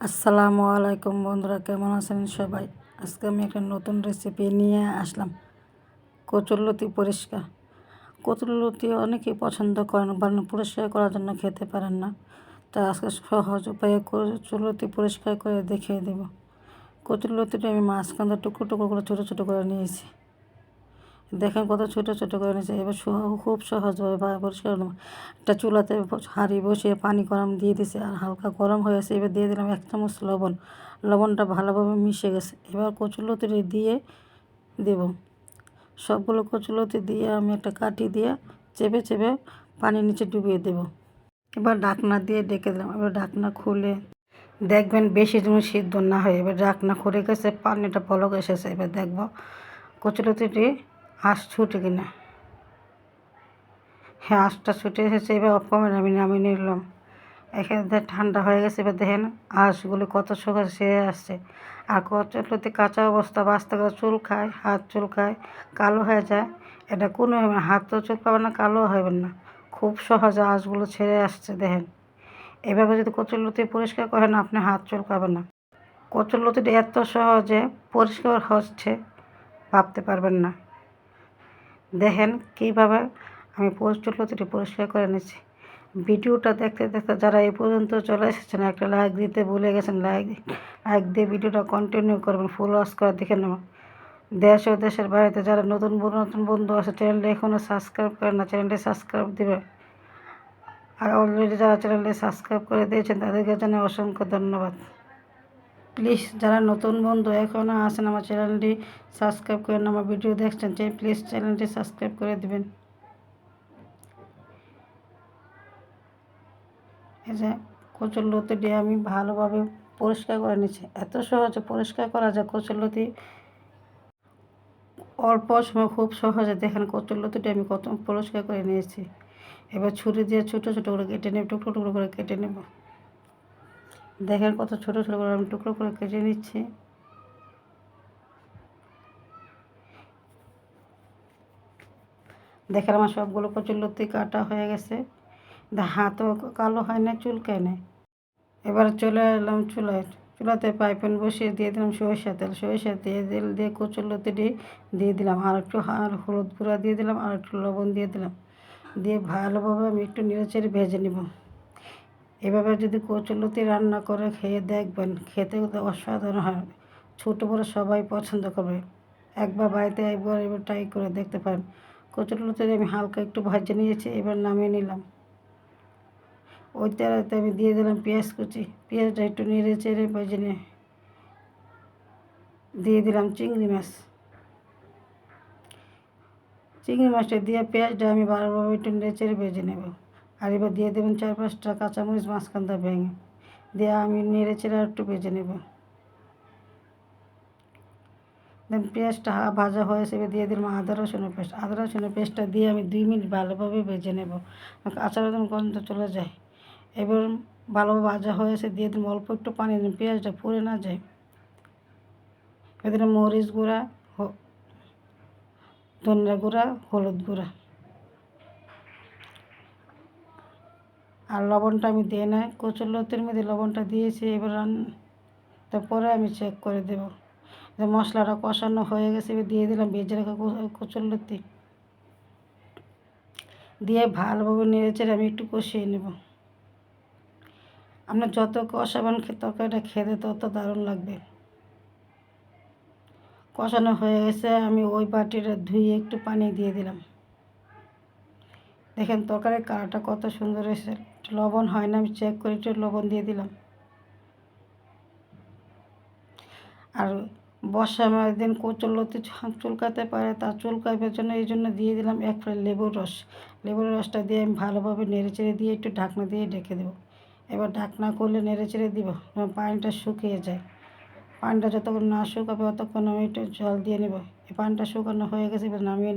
আসসালামু আলাইকুম বন্ধুরা, কেমন আছেন সবাই? আজকে আমি একটা নতুন রেসিপি নিয়ে আসলাম। কচুরলতি পরিষ্কার। কচুরলতি অনেকেই পছন্দ করেন, পরিষ্কার করার জন্য খেতে পারেন না। তা আজকে সহজ উপায়ে কচুরলতি পরিষ্কার করে দেখিয়ে দেব। কচুরলতিটা আমি মাঝখানে টুকরো টুকরো করে ছোটো ছোটো করে নিয়েছি। দেখেন কত ছোটো ছোটো করে নিয়েছি। এবার খুব সহজভাবে পরিষ্কার করলাম। একটা চুলাতে হাঁড়ি বসিয়ে পানি গরম দিয়ে দিয়েছি, আর হালকা গরম হয়েছে। এবার দিয়ে দিলাম 1 চামচ লবণ। লবণটা ভালোভাবে মিশে গেছে। এবার কচুরলতিটি দিয়ে দেব। সবগুলো কচুরলতি দিয়ে আমি একটা কাঠি দিয়ে চেপে চেপে পানির নিচে ডুবিয়ে দেব। এবার ঢাকনা দিয়ে ডেকে দিলাম। এবার ঢাকনা খুলে দেখবেন বেশি যেন সিদ্ধ না হয়। এবার ঢাকনা খুলে গেছে, পানিটা বলক এসেছে। এবার দেখব কচুরলতিটি আঁশ ছুটে কিনা। হ্যাঁ, আঁশটা ছুটে এসেছে। এবার কমে আমি নামিয়ে নিলাম। এখানে ঠান্ডা হয়ে গেছে। এবার দেখেন আঁশগুলি কত সহজে সেরে আসছে। আর কচুরলতি কাঁচা অবস্থা বাঁচতে গেলে চুলকায়, হাত চুলকায়, কালো হয়ে যায়। এটা কোনো হবে না, হাতও চুলকাবে না, কালো হবে না। খুব সহজে আঁশগুলো ছেড়ে আসছে। দেখেন এভাবে যদি কচুরলতি পরিষ্কার করেন, আপনি হাত চুলকাবে না। কচুরলতিটা এত সহজে পরিষ্কার হচ্ছে ভাবতে পারবেন না। দেখেন কীভাবে আমি কচুরলতিটি পরিষ্কার করে নিচ্ছি। ভিডিওটা দেখতে দেখতে যারা এই পর্যন্ত চলে এসেছেন, একটা লাইক দিতে ভুলে গেছেন। লাইক দিয়ে ভিডিওটা কন্টিনিউ করবেন, ফুল ওয়াচ করে দেখে নেব। দেশ ও দেশের বাইরে যারা নতুন বন্ধু আছে, চ্যানেলটি এখনও সাবস্ক্রাইব করেন না, চ্যানেলটি সাবস্ক্রাইব দেবে। আর অলরেডি যারা চ্যানেলটি সাবস্ক্রাইব করে দিয়েছেন তাদেরকে জানাই অসংখ্য ধন্যবাদ। প্লিজ যারা নতুন বন্ধু এখনও আছেন, আমার চ্যানেলটি সাবস্ক্রাইব করেন, আমার ভিডিও দেখছেন, প্লিজ চ্যানেলটি সাবস্ক্রাইব করে দেবেন। এই যে কচুরলতিটি আমি ভালোভাবে পরিষ্কার করে নিচ্ছি। এত সহজে পরিষ্কার করা যায় কচুরলতি, অল্প সময় খুব সহজে। দেখেন কচুরলতিটি আমি কত পরিষ্কার করে নিয়েছি। এবার ছুরি দিয়ে ছোটো ছোটো করে কেটে নেব, টুকরো টুকরো করে কেটে নেব। দেখেন কত ছোটো ছোটো করে আমি টুকরো করে কেটে নিচ্ছি। দেখেন আমার সবগুলো কচুরলতি কাটা হয়ে গেছে। হাতও কালো হয় না, চুলকায় না। এবার চলে এলাম চুলাতে পাইপ্যান বসিয়ে দিয়ে দিলাম সরিষা তেল দিয়ে কচুরলতিটি দিয়ে দিলাম, আর একটু হলুদ গুঁড়া দিয়ে দিলাম, আর একটু লবণ দিয়ে দিলাম। দিয়ে ভালোভাবে আমি একটু নেড়েচেড়ে ভেজে নেব। এভাবে যদি কচুরলতি রান্না করে খেয়ে দেখবেন, খেতে অসাধারণ হয়। ছোটো বড় সবাই পছন্দ করবে। একবার বাড়িতে এবার ট্রাই করে দেখতে পারেন। কচুরলতি আমি হালকা একটু ভেজে নিয়েছি, এবার নামিয়ে নিলাম। ওই তেলাতে আমি দিয়ে দিলাম পেঁয়াজ কুচি। পেঁয়াজটা একটু নেড়ে চেড়ে ভেজে নিয়ে দিয়ে দিলাম চিংড়ি মাছ। চিংড়ি মাছটা দিয়ে পেঁয়াজটা আমি ভালোভাবে একটু নেড়ে চেড়ে ভেজে নেব। আর এবার দিয়ে দেবেন 4-5টা কাঁচামরিচ মাঝখানটা ভেঙে দিয়ে আমি নেড়ে চেড়ে একটু ভেজে নেব। দেন পেঁয়াজটা ভাজা হয়েছে, এবার দিয়ে দিলাম আদা রসুনের পেস্টটা দিয়ে আমি 2 মিনিট ভালোভাবে ভেজে নেব, কাঁচা গন্ধ চলে যায়। এবার ভালোভাবে ভাজা হয়েছে, দিয়ে দিলাম অল্প একটু পানি, দিন পেঁয়াজটা পুড়ে না যায়। এবার দিলাম মরিচ গুঁড়া, ধনিয়া গুঁড়া, হলুদ গুঁড়া, আর লবণটা আমি দিয়ে নাই। কচুরলতির মধ্যে লবণটা দিয়েছি। এবার তারপরে আমি চেক করে দেব যে মশলাটা কষানো হয়ে গেছে। এবার দিয়ে দিলাম ভেজে রাখা কচুরলতি দিয়ে ভালোভাবে নেড়েচেড়ে আমি একটু কষিয়ে নেব। আপনার যত কষাবেন তরকারিটা খেতে তত দারুণ লাগবে। কষানো হয়ে গেছে, আমি ওই বাটিটা ধুয়ে একটু পানি দিয়ে দিলাম। দেখেন তরকারির কালারটা কত সুন্দর এসেছে। লবণ হয় না, আমি চেক করে একটু লবণ দিয়ে দিলাম। আর বর্ষা দিন কচুরলতি চুলকাতে পারে, তার চুলকাইবার জন্য এই জন্য দিয়ে দিলাম 1 ফোঁটা লেবুর রস। লেবুর রসটা দিয়ে আমি ভালোভাবে নেড়েচেড়ে দিয়ে একটু ঢাকনা দিয়ে ঢেকে দেবো। এবার ঢাকনা করলে নেড়েচেড়ে দিব, পানিটা শুকিয়ে যায়। পানিটা যতক্ষণ না শুকাবে ততক্ষণ আমি একটু জল দিয়ে নেব। এই পানিটা শুকানো হয়ে গেছে, এবার নামিয়ে